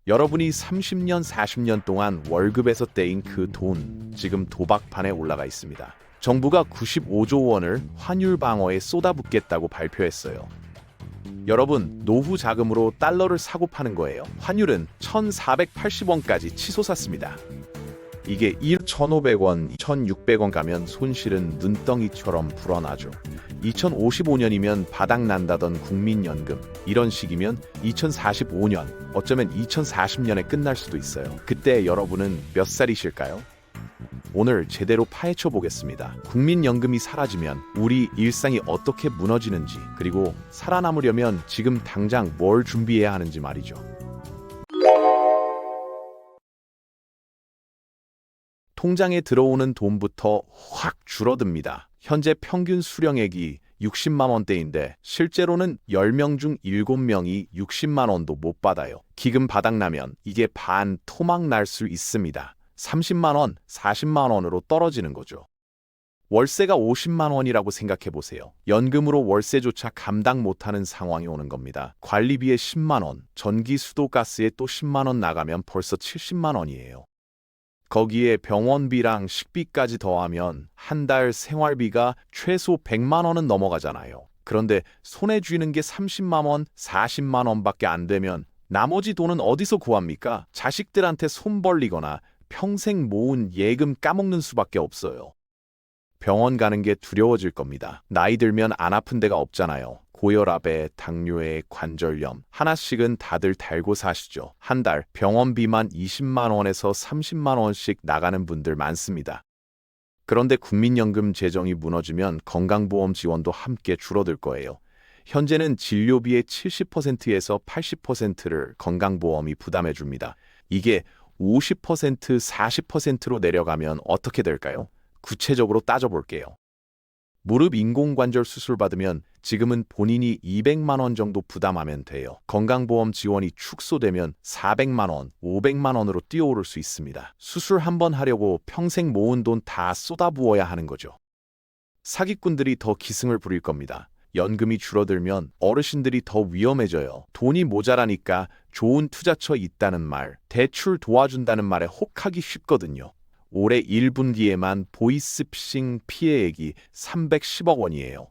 여러분이 30년, 40년 동안 월급에서 떼인 그 돈, 지금 도박판에 올라가 있습니다. 정부가 95조 원을 환율 방어에 쏟아붓겠다고 발표했어요. 여러분, 노후 자금으로 달러를 사고 파는 거예요. 환율은 1,480원까지 치솟았습니다. 이게 1,500원, 1,600원 가면 손실은 눈덩이처럼 불어나죠. 2055년이면 바닥난다던 국민연금, 이런 식이면 2045년, 어쩌면 2040년에 끝날 수도 있어요. 그때 여러분은 몇 살이실까요? 오늘 제대로 파헤쳐 보겠습니다. 국민연금이 사라지면 우리 일상이 어떻게 무너지는지, 그리고 살아남으려면 지금 당장 뭘 준비해야 하는지 말이죠. 통장에 들어오는 돈부터 확 줄어듭니다. 현재 평균 수령액이 60만 원대인데 실제로는 10명 중 7명이 60만 원도 못 받아요. 기금 바닥나면 이게 반 토막 날 수 있습니다. 30만 원, 40만 원으로 떨어지는 거죠. 월세가 50만 원이라고 생각해 보세요. 연금으로 월세조차 감당 못하는 상황이 오는 겁니다. 관리비에 10만 원, 전기, 수도, 가스에 또 10만 원 나가면 벌써 70만 원이에요. 거기에 병원비랑 식비까지 더하면 한 달 생활비가 최소 100만 원은 넘어가잖아요. 그런데 손에 쥐는 게 30만 원, 40만 원밖에 안 되면 나머지 돈은 어디서 구합니까? 자식들한테 손 벌리거나 평생 모은 예금 까먹는 수밖에 없어요. 병원 가는 게 두려워질 겁니다. 나이 들면 안 아픈 데가 없잖아요. 고혈압에, 당뇨에, 관절염 하나씩은 다들 달고 사시죠. 한 달 병원비만 20만 원에서 30만 원씩 나가는 분들 많습니다. 그런데 국민연금 재정이 무너지면 건강보험 지원도 함께 줄어들 거예요. 현재는 진료비의 70%에서 80%를 건강보험이 부담해 줍니다. 이게 50%, 40%로 내려가면 어떻게 될까요? 구체적으로 따져볼게요. 무릎 인공관절 수술 받으면 지금은 본인이 200만 원 정도 부담하면 돼요. 건강보험 지원이 축소되면 400만 원, 500만 원으로 뛰어오를 수 있습니다. 수술 한 번 하려고 평생 모은 돈 다 쏟아부어야 하는 거죠. 사기꾼들이 더 기승을 부릴 겁니다. 연금이 줄어들면 어르신들이 더 위험해져요. 돈이 모자라니까 좋은 투자처 있다는 말, 대출 도와준다는 말에 혹하기 쉽거든요. 올해 1분기에만 보이스피싱 피해액이 310억 원이에요.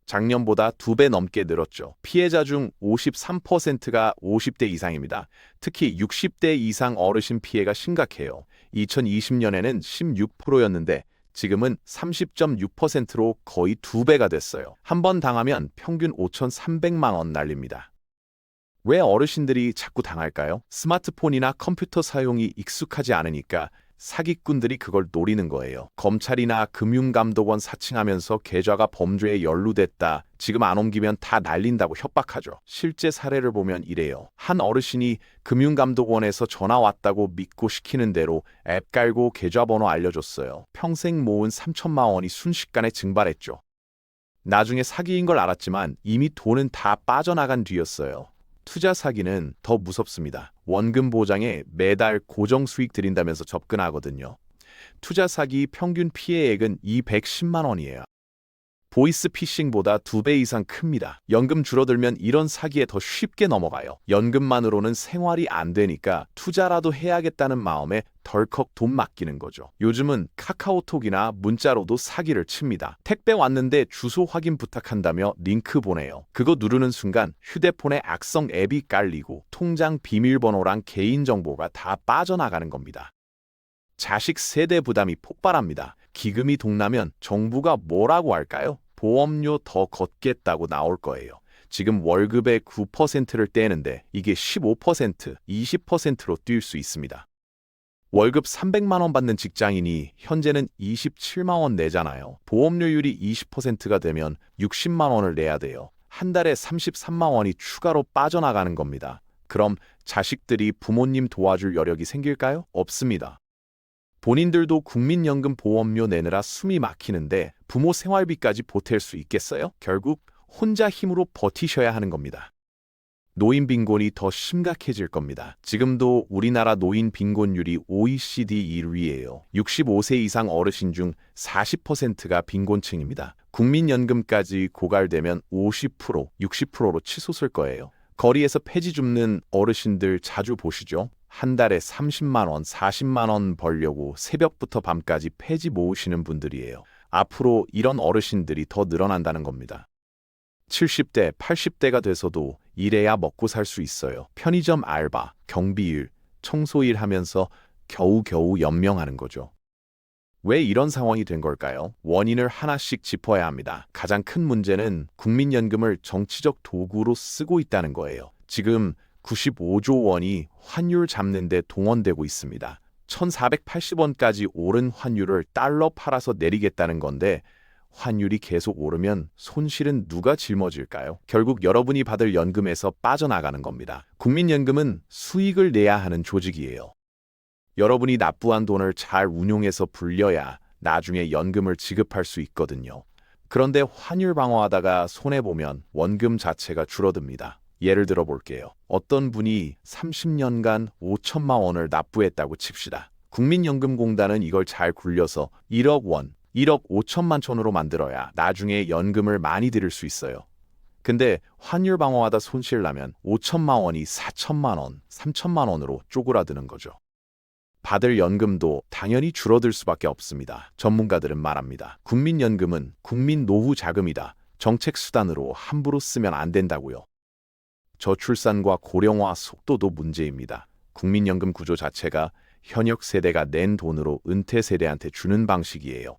작년보다 2배 넘게 늘었죠. 피해자 중 53%가 50대 이상입니다. 특히 60대 이상 어르신 피해가 심각해요. 2020년에는 16%였는데 지금은 30.6%로 거의 2배가 됐어요. 한 번 당하면 평균 5,300만 원 날립니다. 왜 어르신들이 자꾸 당할까요? 스마트폰이나 컴퓨터 사용이 익숙하지 않으니까 사기꾼들이 그걸 노리는 거예요. 검찰이나 금융감독원 사칭하면서 계좌가 범죄에 연루됐다, 지금 안 옮기면 다 날린다고 협박하죠. 실제 사례를 보면 이래요. 한 어르신이 금융감독원에서 전화 왔다고 믿고 시키는 대로 앱 깔고 계좌번호 알려줬어요. 평생 모은 3천만 원이 순식간에 증발했죠. 나중에 사기인 걸 알았지만 이미 돈은 다 빠져나간 뒤였어요. 투자 사기는 더 무섭습니다. 원금 보장에 매달 고정 수익 드린다면서 접근하거든요. 투자 사기 평균 피해액은 210만 원이에요. 보이스피싱보다 2배 이상 큽니다. 연금 줄어들면 이런 사기에 더 쉽게 넘어가요. 연금만으로는 생활이 안 되니까 투자라도 해야겠다는 마음에 덜컥 돈 맡기는 거죠. 요즘은 카카오톡이나 문자로도 사기를 칩니다. 택배 왔는데 주소 확인 부탁한다며 링크 보내요. 그거 누르는 순간 휴대폰에 악성 앱이 깔리고 통장 비밀번호랑 개인정보가 다 빠져나가는 겁니다. 자식 세대 부담이 폭발합니다. 기금이 동나면 정부가 뭐라고 할까요? 보험료 더 걷겠다고 나올 거예요. 지금 월급의 9%를 떼는데 이게 15%, 20%로 뛸 수 있습니다. 월급 300만 원 받는 직장인이 현재는 27만 원 내잖아요. 보험료율이 20%가 되면 60만 원을 내야 돼요. 한 달에 33만 원이 추가로 빠져나가는 겁니다. 그럼 자식들이 부모님 도와줄 여력이 생길까요? 없습니다. 본인들도 국민연금 보험료 내느라 숨이 막히는데 부모 생활비까지 보탤 수 있겠어요? 결국 혼자 힘으로 버티셔야 하는 겁니다. 노인 빈곤이 더 심각해질 겁니다. 지금도 우리나라 노인 빈곤율이 OECD 1위예요. 65세 이상 어르신 중 40%가 빈곤층입니다. 국민연금까지 고갈되면 50%, 60%로 치솟을 거예요. 거리에서 폐지 줍는 어르신들 자주 보시죠? 한 달에 30만 원, 40만 원 벌려고 새벽부터 밤까지 폐지 모으시는 분들이에요. 앞으로 이런 어르신들이 더 늘어난다는 겁니다. 70대, 80대가 돼서도 일해야 먹고 살 수 있어요. 편의점 알바, 경비일, 청소일 하면서 겨우겨우 연명하는 거죠. 왜 이런 상황이 된 걸까요? 원인을 하나씩 짚어야 합니다. 가장 큰 문제는 국민연금을 정치적 도구로 쓰고 있다는 거예요. 지금 95조 원이 환율 잡는 데 동원되고 있습니다. 1,480원까지 오른 환율을 달러 팔아서 내리겠다는 건데 환율이 계속 오르면 손실은 누가 짊어질까요? 결국 여러분이 받을 연금에서 빠져나가는 겁니다. 국민연금은 수익을 내야 하는 조직이에요. 여러분이 납부한 돈을 잘 운용해서 불려야 나중에 연금을 지급할 수 있거든요. 그런데 환율 방어하다가 손해보면 원금 자체가 줄어듭니다. 예를 들어 볼게요. 어떤 분이 30년간 5천만 원을 납부했다고 칩시다. 국민연금공단은 이걸 잘 굴려서 1억 원, 1억 5천만 천으로 만들어야 나중에 연금을 많이 드릴 수 있어요. 근데 환율 방어하다 손실 나면 5천만 원이 4천만 원, 3천만 원으로 쪼그라드는 거죠. 받을 연금도 당연히 줄어들 수밖에 없습니다. 전문가들은 말합니다. 국민연금은 국민 노후 자금이다. 정책 수단으로 함부로 쓰면 안 된다고요. 저출산과 고령화 속도도 문제입니다. 국민연금 구조 자체가 현역 세대가 낸 돈으로 은퇴 세대한테 주는 방식이에요.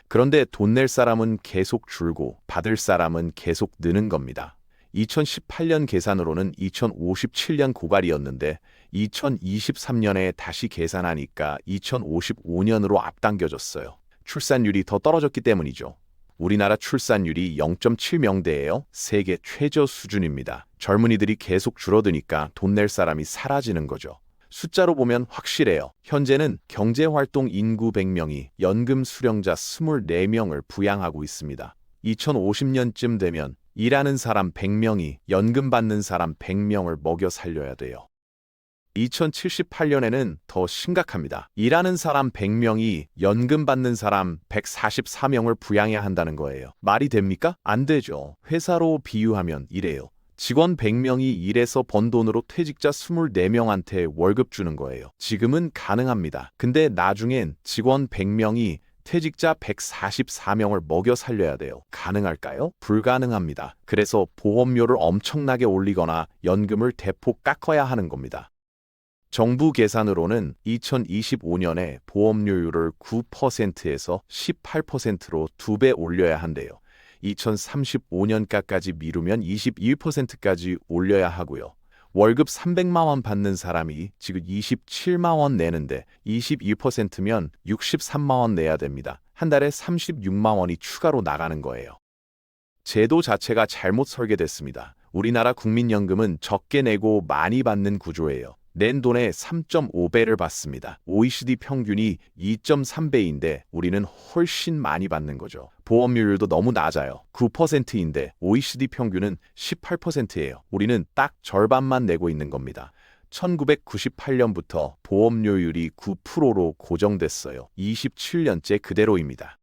그런데 돈 낼 사람은 계속 줄고 받을 사람은 계속 느는 겁니다. 2018년 계산으로는 2057년 고갈이었는데 2023년에 다시 계산하니까 2055년으로 앞당겨졌어요. 출산율이 더 떨어졌기 때문이죠. 우리나라 출산율이 0.7명대예요. 세계 최저 수준입니다. 젊은이들이 계속 줄어드니까 돈 낼 사람이 사라지는 거죠. 숫자로 보면 확실해요. 현재는 경제활동 인구 100명이 연금 수령자 24명을 부양하고 있습니다. 2050년쯤 되면 일하는 사람 100명이 연금 받는 사람 100명을 먹여 살려야 돼요. 2078년에는 더 심각합니다. 일하는 사람 100명이 연금 받는 사람 144명을 부양해야 한다는 거예요. 말이 됩니까? 안 되죠. 회사로 비유하면 이래요. 직원 100명이 일해서 번 돈으로 퇴직자 24명한테 월급 주는 거예요. 지금은 가능합니다. 근데 나중엔 직원 100명이 퇴직자 144명을 먹여 살려야 돼요. 가능할까요? 불가능합니다. 그래서 보험료를 엄청나게 올리거나 연금을 대폭 깎아야 하는 겁니다. 정부 계산으로는 2025년에 보험료율을 9%에서 18%로 2배 올려야 한대요. 2035년까지 미루면 21%까지 올려야 하고요. 월급 300만 원 받는 사람이 지금 27만 원 내는데 21%면 63만 원 내야 됩니다. 한 달에 36만 원이 추가로 나가는 거예요. 제도 자체가 잘못 설계됐습니다. 우리나라 국민연금은 적게 내고 많이 받는 구조예요. 낸 돈의 3.5배를 받습니다. OECD 평균이 2.3배인데 우리는 훨씬 많이 받는 거죠. 보험료율도 너무 낮아요. 9%인데 OECD 평균은 18%예요. 우리는 딱 절반만 내고 있는 겁니다. 1998년부터 보험료율이 9%로 고정됐어요. 27년째 그대로입니다.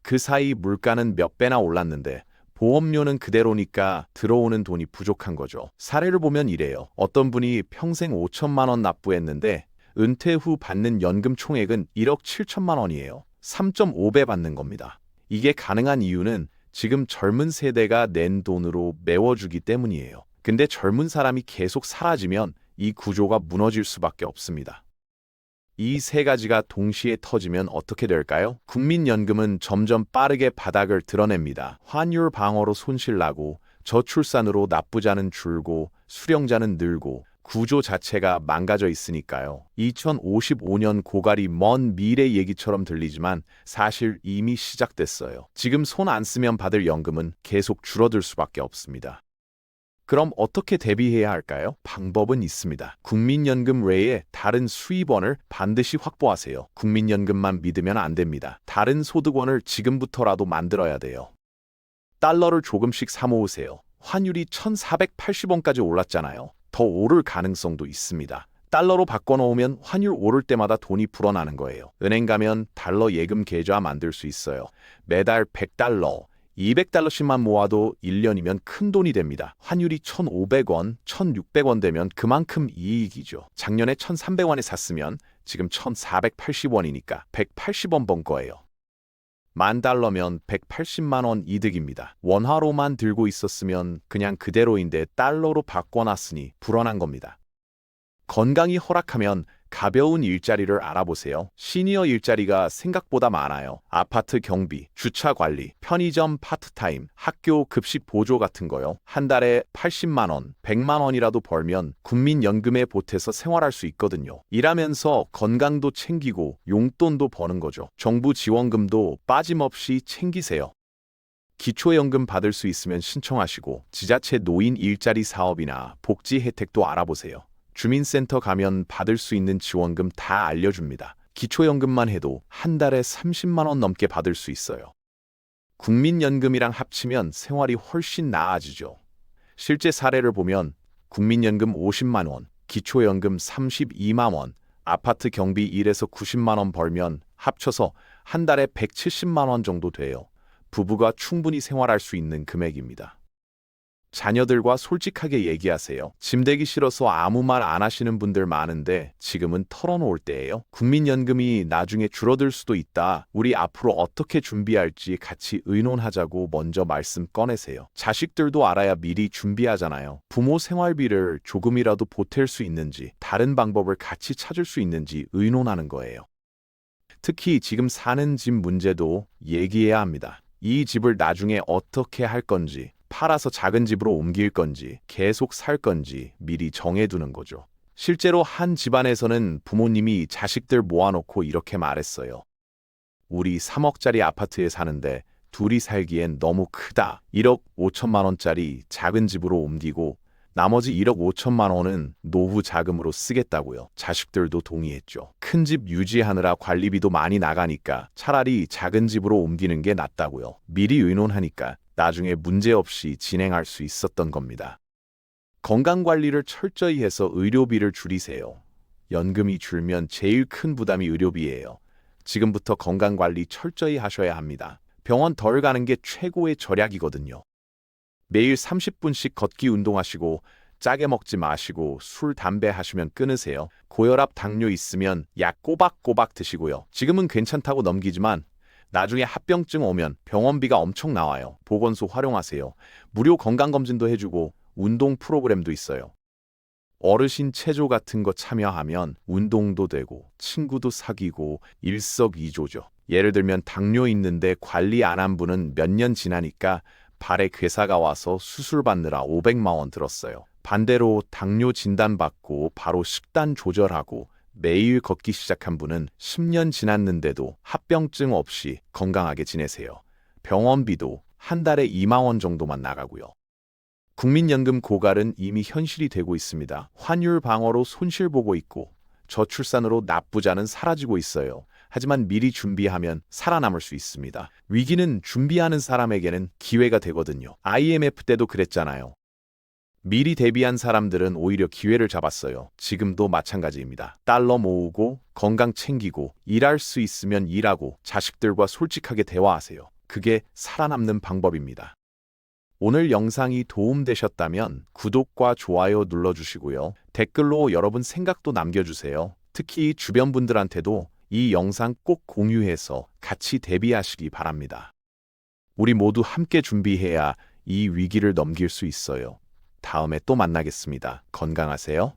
그 사이 물가는 몇 배나 올랐는데 보험료는 그대로니까 들어오는 돈이 부족한 거죠. 사례를 보면 이래요. 어떤 분이 평생 5천만 원 납부했는데 은퇴 후 받는 연금 총액은 1억 7천만 원이에요. 3.5배 받는 겁니다. 이게 가능한 이유는 지금 젊은 세대가 낸 돈으로 메워주기 때문이에요. 근데 젊은 사람이 계속 사라지면 이 구조가 무너질 수밖에 없습니다. 이 세 가지가 동시에 터지면 어떻게 될까요? 국민연금은 점점 빠르게 바닥을 드러냅니다. 환율 방어로 손실나고 저출산으로 납부자는 줄고 수령자는 늘고 구조 자체가 망가져 있으니까요. 2055년 고갈이 먼 미래 얘기처럼 들리지만 사실 이미 시작됐어요. 지금 손 안 쓰면 받을 연금은 계속 줄어들 수밖에 없습니다. 그럼 어떻게 대비해야 할까요? 방법은 있습니다. 국민연금 외에 다른 수입원을 반드시 확보하세요. 국민연금만 믿으면 안 됩니다. 다른 소득원을 지금부터라도 만들어야 돼요. 달러를 조금씩 사모으세요. 환율이 1,480원까지 올랐잖아요. 더 오를 가능성도 있습니다. 달러로 바꿔놓으면 환율 오를 때마다 돈이 불어나는 거예요. 은행 가면 달러 예금 계좌 만들 수 있어요. 매달 100달러, $200씩만 모아도 1년이면 큰 돈이 됩니다. 환율이 1,500원, 1,600원 되면 그만큼 이익이죠. 작년에 1,300원에 샀으면 지금 1,480원이니까 180원 번 거예요. $10,000면 180만 원 이득입니다. 원화로만 들고 있었으면 그냥 그대로인데 달러로 바꿔놨으니 불어난 겁니다. 건강이 허락하면 가벼운 일자리를 알아보세요. 시니어 일자리가 생각보다 많아요. 아파트 경비, 주차 관리, 편의점 파트타임, 학교 급식 보조 같은 거요. 한 달에 80만 원, 100만 원이라도 벌면 국민연금에 보태서 생활할 수 있거든요. 일하면서 건강도 챙기고 용돈도 버는 거죠. 정부 지원금도 빠짐없이 챙기세요. 기초연금 받을 수 있으면 신청하시고 지자체 노인 일자리 사업이나 복지 혜택도 알아보세요. 주민센터 가면 받을 수 있는 지원금 다 알려줍니다. 기초연금만 해도 한 달에 30만 원 넘게 받을 수 있어요. 국민연금이랑 합치면 생활이 훨씬 나아지죠. 실제 사례를 보면 국민연금 50만 원, 기초연금 32만 원, 아파트 경비 1에서 90만 원 벌면 합쳐서 한 달에 170만 원 정도 돼요. 부부가 충분히 생활할 수 있는 금액입니다. 자녀들과 솔직하게 얘기하세요. 짐 되기 싫어서 아무 말 안 하시는 분들 많은데 지금은 털어놓을 때예요. 국민연금이 나중에 줄어들 수도 있다. 우리 앞으로 어떻게 준비할지 같이 의논하자고 먼저 말씀 꺼내세요. 자식들도 알아야 미리 준비하잖아요. 부모 생활비를 조금이라도 보탤 수 있는지, 다른 방법을 같이 찾을 수 있는지 의논하는 거예요. 특히 지금 사는 집 문제도 얘기해야 합니다. 이 집을 나중에 어떻게 할 건지, 팔아서 작은 집으로 옮길 건지, 계속 살 건지 미리 정해두는 거죠. 실제로 한 집안에서는 부모님이 자식들 모아놓고 이렇게 말했어요. 우리 3억짜리 아파트에 사는데 둘이 살기엔 너무 크다. 1억 5천만 원짜리 작은 집으로 옮기고 나머지 1억 5천만 원은 노후 자금으로 쓰겠다고요. 자식들도 동의했죠. 큰 집 유지하느라 관리비도 많이 나가니까 차라리 작은 집으로 옮기는 게 낫다고요. 미리 의논하니까 나중에 문제없이 진행할 수 있었던 겁니다. 건강관리를 철저히 해서 의료비를 줄이세요. 연금이 줄면 제일 큰 부담이 의료비예요. 지금부터 건강관리 철저히 하셔야 합니다. 병원 덜 가는 게 최고의 절약이거든요. 매일 30분씩 걷기 운동하시고 짜게 먹지 마시고 술, 담배 하시면 끊으세요. 고혈압, 당뇨 있으면 약 꼬박꼬박 드시고요. 지금은 괜찮다고 넘기지만 나중에 합병증 오면 병원비가 엄청 나와요. 보건소 활용하세요. 무료 건강검진도 해주고 운동 프로그램도 있어요. 어르신 체조 같은 거 참여하면 운동도 되고 친구도 사귀고 일석이조죠. 예를 들면 당뇨 있는데 관리 안 한 분은 몇 년 지나니까 발에 괴사가 와서 수술 받느라 500만 원 들었어요. 반대로 당뇨 진단받고 바로 식단 조절하고 매일 걷기 시작한 분은 10년 지났는데도 합병증 없이 건강하게 지내세요. 병원비도 한 달에 2만 원 정도만 나가고요. 국민연금 고갈은 이미 현실이 되고 있습니다. 환율 방어로 손실 보고 있고 저출산으로 납부자는 사라지고 있어요. 하지만 미리 준비하면 살아남을 수 있습니다. 위기는 준비하는 사람에게는 기회가 되거든요. IMF 때도 그랬잖아요. 미리 대비한 사람들은 오히려 기회를 잡았어요. 지금도 마찬가지입니다. 달러 모으고 건강 챙기고 일할 수 있으면 일하고 자식들과 솔직하게 대화하세요. 그게 살아남는 방법입니다. 오늘 영상이 도움되셨다면 구독과 좋아요 눌러주시고요. 댓글로 여러분 생각도 남겨주세요. 특히 주변 분들한테도 이 영상 꼭 공유해서 같이 대비하시기 바랍니다. 우리 모두 함께 준비해야 이 위기를 넘길 수 있어요. 다음에 또 만나겠습니다. 건강하세요.